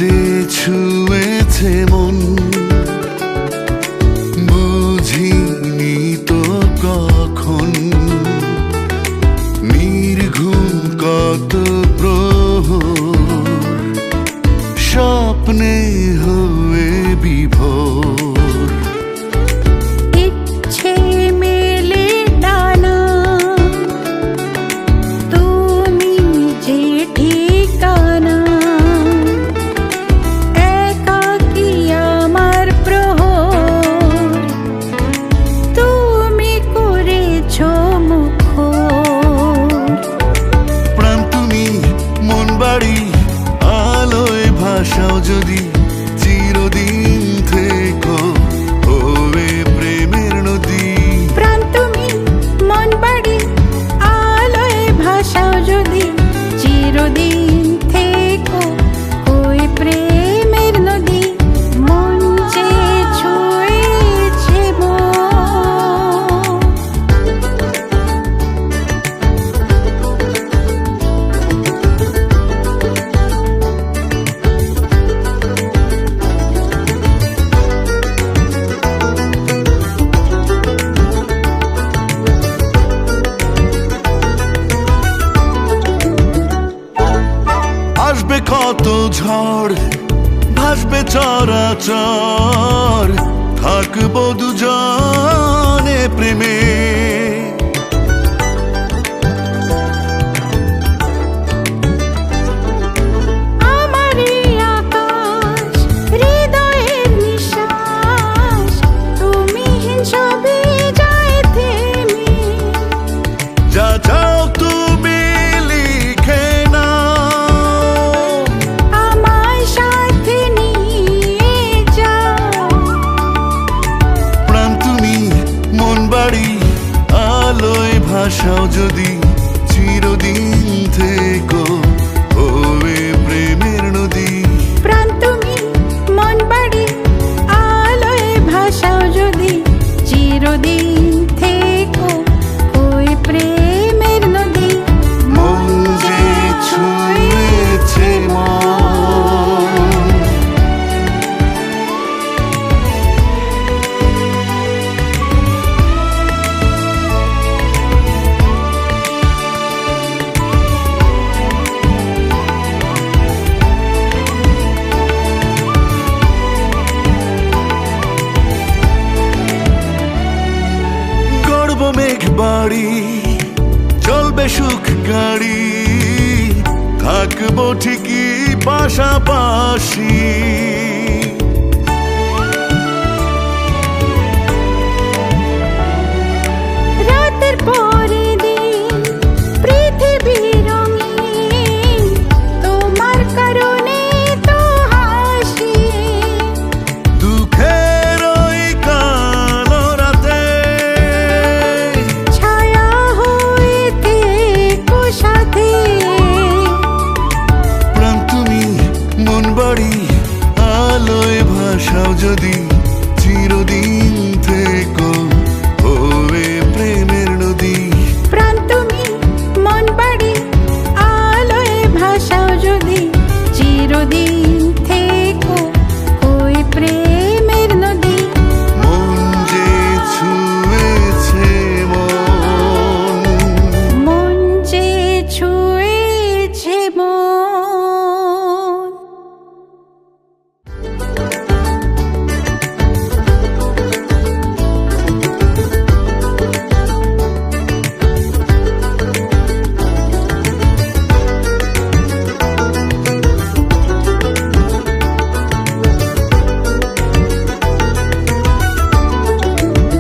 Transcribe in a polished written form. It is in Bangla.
যে ছুঁয়েছে মন, বুঝিনি তো কখন নির্ঘুম কত প্রহর স্বপ্নে হয়ে বিভোর। ইচ্ছে মেলে ডানা, তুমি যে ঠিকানা, একাকী আমার প্রহর, তুমি করেছো মুখর। প্রাণ তুমি মন বাড়ি আলোয় ভাসাও যদি চিরদিন থেকো ওরে প্রেমের নদী। প্রাণ তুমি মন বাড়ি আলোয় ভাসাও যদি চিরদিন থেকো ওই প্রেমের নদী। মন যে ছুঁয়েছে মন। আসবে কত ঝড়, ভাসবে চরাচর, থাকবো দুজনে প্রেমে। আমার এই আকাশ, হৃদয়ের নিঃশ্বাস, তুমিহীন সবে যায় থেমে। যা চাও তুমি লিখে নাও, আমায় সাথে নিয়ে যাও। প্রাণ তুমি মন বাড়ি আলোয় ভাসাও যদি চিরদিন থেকো ওরে প্রেমের নদী। প্রাণ তুমি মন বাড়ি আলোয় ভাসাও যদি চিরদিন থেকো ওই প্রেমের নদী। মন যে ছুঁয়েছে মন। গড়ব মেঘ বাড়ি, চলবে সুখ গাড়ি, থাকবো ঠিকই পাশাপাশি। রাতের পরে দিন পৃথিবী রঙিন, তোমার কারণে তো হাসি। দুঃখের ওই কালো রাতে ছায়া হয়ে থেকো সাথে। প্রাণ তুমি মন বাড়ি আলোয় ভাসাও যদি চিরদিন থেকো ওরে প্রেমের নদী। প্রাণ তুমি মন বাড়ি আলোয় ভাসাও যদি চিরদিন